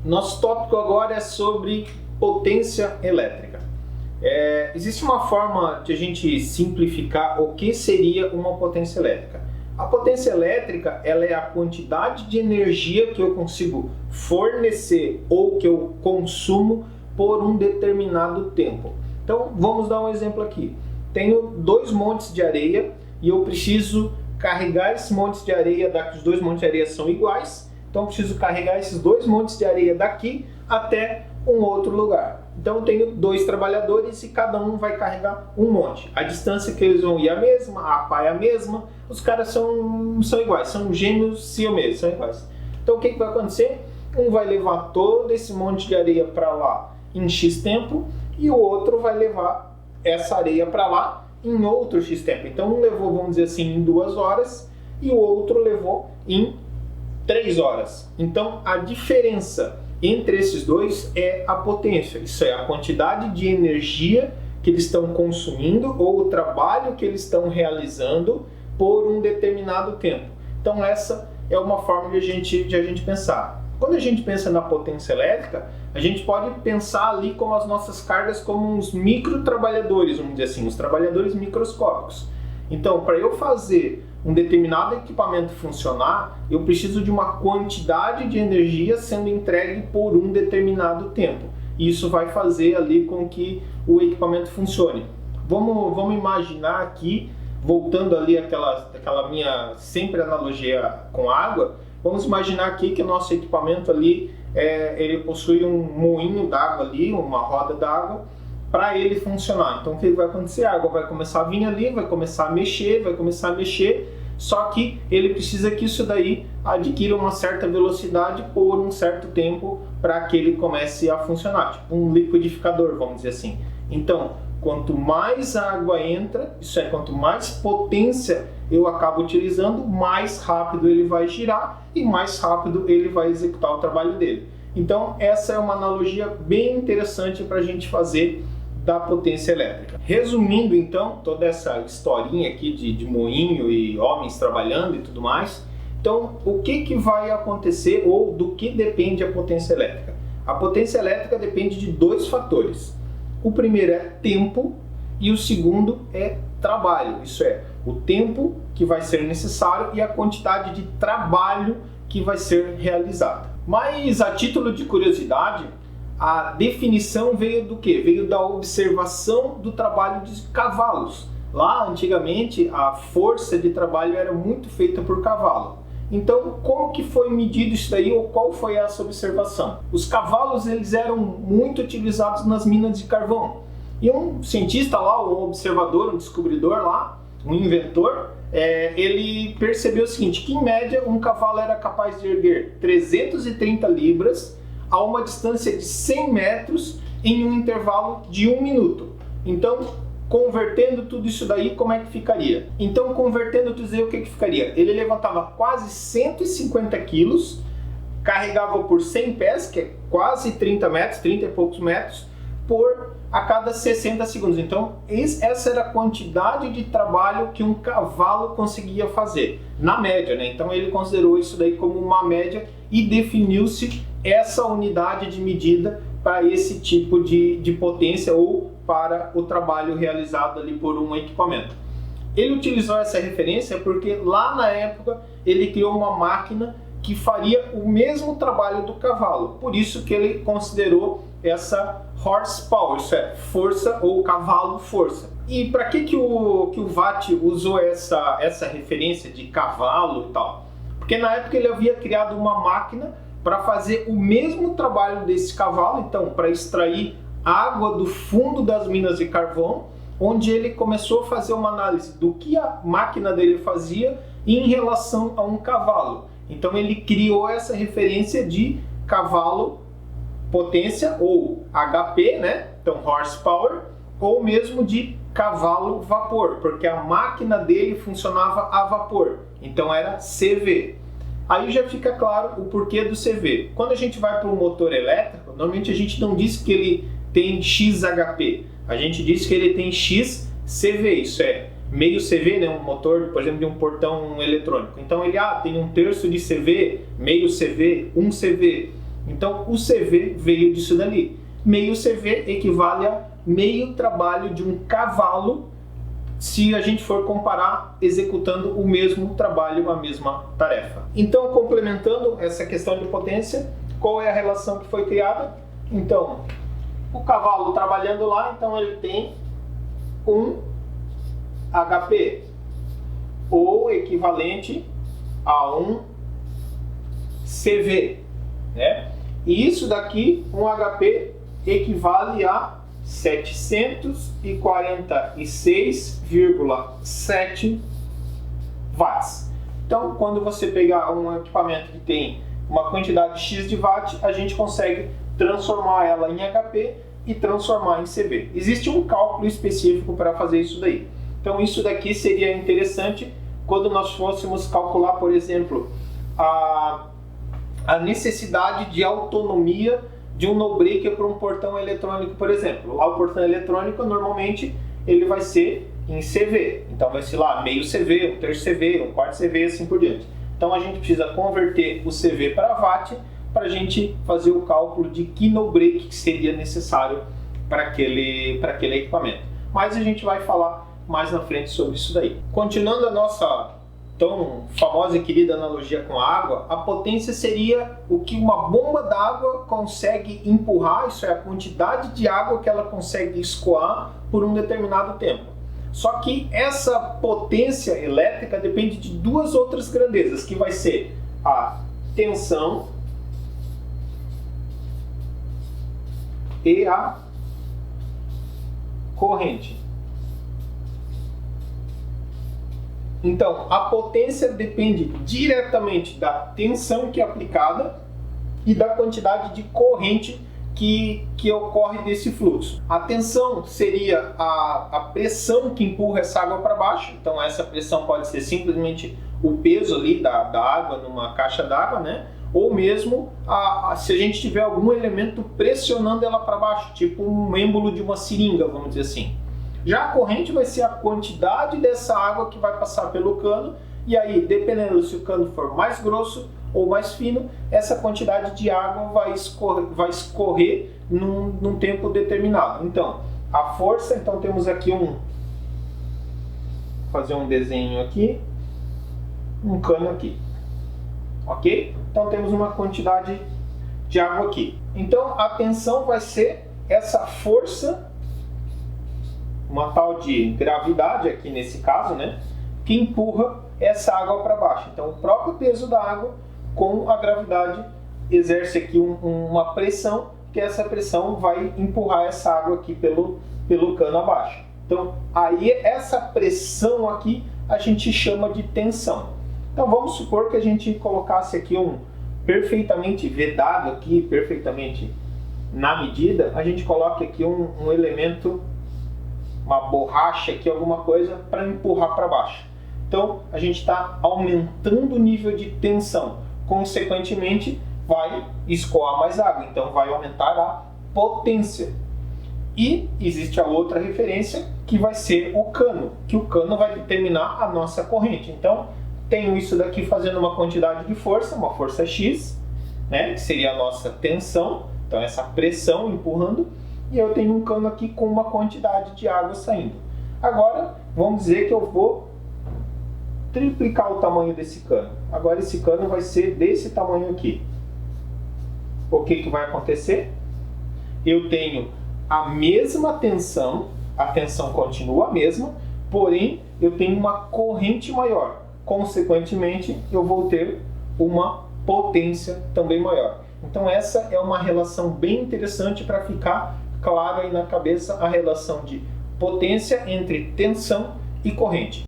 Nosso tópico agora é sobre potência elétrica. Existe uma forma de a gente simplificar o que seria uma potência elétrica. A potência elétrica, ela é a quantidade de energia que eu consigo fornecer ou que eu consumo por um determinado tempo. Então, vamos dar um exemplo aqui. Tenho 2 montes de areia e eu preciso carregar esses montes de areia daqui. Os 2 montes de areia são iguais, então eu preciso carregar esses 2 montes de areia daqui até um outro lugar. Então eu tenho 2 trabalhadores e cada um vai carregar um monte. A distância que eles vão ir é a mesma, a pá é a mesma, os caras são iguais, são gêmeos siameses, são iguais. Então o que vai acontecer? Um vai levar todo esse monte de areia para lá em X tempo e o outro vai levar essa areia para lá em outro X tempo. Então um levou, vamos dizer assim, em 2 horas e o outro levou em 3 horas. Então a diferença entre esses dois é a potência. Isso é a quantidade de energia que eles estão consumindo ou o trabalho que eles estão realizando por um determinado tempo. Então essa é uma forma de a gente pensar. Quando a gente pensa na potência elétrica, a gente pode pensar ali com as nossas cargas como uns micro trabalhadores, vamos dizer assim, os trabalhadores microscópicos. Então, para eu fazer um determinado equipamento funcionar, eu preciso de uma quantidade de energia sendo entregue por um determinado tempo. Isso vai fazer ali com que o equipamento funcione. Vamos imaginar aqui, voltando ali àquela minha sempre analogia com água, vamos imaginar aqui que o nosso equipamento ali, ele possui um moinho d'água ali, uma roda d'água, para ele funcionar. Então o que vai acontecer? A água vai começar a vir ali, vai começar a mexer, só que ele precisa que isso daí adquira uma certa velocidade por um certo tempo para que ele comece a funcionar, tipo um liquidificador, vamos dizer assim. Então, quanto mais água entra, isso é, quanto mais potência eu acabo utilizando, mais rápido ele vai girar e mais rápido ele vai executar o trabalho dele. Então, essa é uma analogia bem interessante para a gente fazer da potência elétrica. Resumindo então toda essa historinha aqui de moinho e homens trabalhando e tudo mais, então o que vai acontecer ou do que depende a potência elétrica? A potência elétrica depende de 2 fatores. O primeiro é tempo e o segundo é trabalho, isso é, o tempo que vai ser necessário e a quantidade de trabalho que vai ser realizado. Mas a título de curiosidade, a definição veio do quê? Veio da observação do trabalho de cavalos. Lá, antigamente, a força de trabalho era muito feita por cavalo. Então, como que foi medido isso daí ou qual foi essa observação? Os cavalos, eles eram muito utilizados nas minas de carvão. E um cientista lá, um observador, um descobridor lá, um inventor, ele percebeu o seguinte, que em média um cavalo era capaz de erguer 330 libras a uma distância de 100 metros em um intervalo de 1 minuto. Então, convertendo tudo isso daí, como é que ficaria? Então, convertendo tudo isso aí, o que ficaria? Ele levantava quase 150 quilos, carregava por 100 pés, que é quase 30 metros, 30 e poucos metros, por a cada 60 segundos. Então, essa era a quantidade de trabalho que um cavalo conseguia fazer, na média, né? Então, ele considerou isso daí como uma média e definiu-se essa unidade de medida para esse tipo de potência ou para o trabalho realizado ali por um equipamento. Ele utilizou essa referência porque lá na época ele criou uma máquina que faria o mesmo trabalho do cavalo, por isso que ele considerou essa horsepower, isso é, força ou cavalo força. E para que o Watt usou essa referência de cavalo e tal? Porque na época ele havia criado uma máquina para fazer o mesmo trabalho desse cavalo, então para extrair água do fundo das minas de carvão, onde ele começou a fazer uma análise do que a máquina dele fazia em relação a um cavalo. Então ele criou essa referência de cavalo potência ou HP, né? Então horsepower, ou mesmo de cavalo vapor, porque a máquina dele funcionava a vapor, então era CV. Aí já fica claro o porquê do CV. Quando a gente vai para um motor elétrico, normalmente a gente não diz que ele tem XHP, a gente diz que ele tem XCV, isso é meio CV, né? Um motor, por exemplo, de um portão eletrônico. Então ele tem 1/3 de CV, meio CV, 1 CV. Então o CV veio disso dali. Meio CV equivale a meio trabalho de um cavalo, se a gente for comparar executando o mesmo trabalho, a mesma tarefa. Então, complementando essa questão de potência, qual é a relação que foi criada? Então, o cavalo trabalhando lá, então ele tem um HP, ou equivalente a um CV, né? E isso daqui, um HP, equivale a 746,7 watts. Então, quando você pegar um equipamento que tem uma quantidade X de watt, a gente consegue transformar ela em HP e transformar em CV. Existe um cálculo específico para fazer isso daí. Então, isso daqui seria interessante quando nós fôssemos calcular, por exemplo, a necessidade de autonomia de um no-breaker para um portão eletrônico, por exemplo. Lá o portão eletrônico, normalmente, ele vai ser em CV. Então, vai ser lá meio CV, um terço CV, um quarto CV, assim por diante. Então, a gente precisa converter o CV para watt para a gente fazer o cálculo de que no-break que seria necessário para aquele equipamento. Mas a gente vai falar mais na frente sobre isso daí. Continuando a nossa tão famosa e querida analogia com a água, a potência seria o que uma bomba d'água consegue empurrar, isso é a quantidade de água que ela consegue escoar por um determinado tempo. Só que essa potência elétrica depende de duas outras grandezas, que vai ser a tensão e a corrente. Então, a potência depende diretamente da tensão que é aplicada e da quantidade de corrente que ocorre desse fluxo. A tensão seria a pressão que empurra essa água para baixo. Então, essa pressão pode ser simplesmente o peso ali da água numa caixa d'água, né? Ou mesmo se a gente tiver algum elemento pressionando ela para baixo, tipo um êmbolo de uma seringa, vamos dizer assim. Já a corrente vai ser a quantidade dessa água que vai passar pelo cano, e aí, dependendo se o cano for mais grosso ou mais fino, essa quantidade de água vai escorrer num tempo determinado. Então, a força, então temos aqui vou fazer um desenho aqui, um cano aqui, ok? Então temos uma quantidade de água aqui. Então a tensão vai ser essa força, uma tal de gravidade aqui nesse caso, né, que empurra essa água para baixo. Então o próprio peso da água com a gravidade exerce aqui uma pressão, que essa pressão vai empurrar essa água aqui pelo cano abaixo. Então aí essa pressão aqui a gente chama de tensão. Então vamos supor que a gente colocasse aqui perfeitamente vedado aqui, perfeitamente na medida, a gente coloque aqui um elemento, uma borracha aqui, alguma coisa para empurrar para baixo. Então a gente está aumentando o nível de tensão, consequentemente vai escoar mais água, então vai aumentar a potência. E existe a outra referência que vai ser o cano, que o cano vai determinar a nossa corrente. Então tenho isso daqui fazendo uma quantidade de força, uma força X, né, que seria a nossa tensão, então essa pressão empurrando, e eu tenho um cano aqui com uma quantidade de água saindo. Agora, vamos dizer que eu vou triplicar o tamanho desse cano. Agora esse cano vai ser desse tamanho aqui. O que vai acontecer? Eu tenho a mesma tensão, a tensão continua a mesma, porém eu tenho uma corrente maior. Consequentemente, eu vou ter uma potência também maior. Então essa é uma relação bem interessante para ficar claro aí na cabeça, a relação de potência entre tensão e corrente.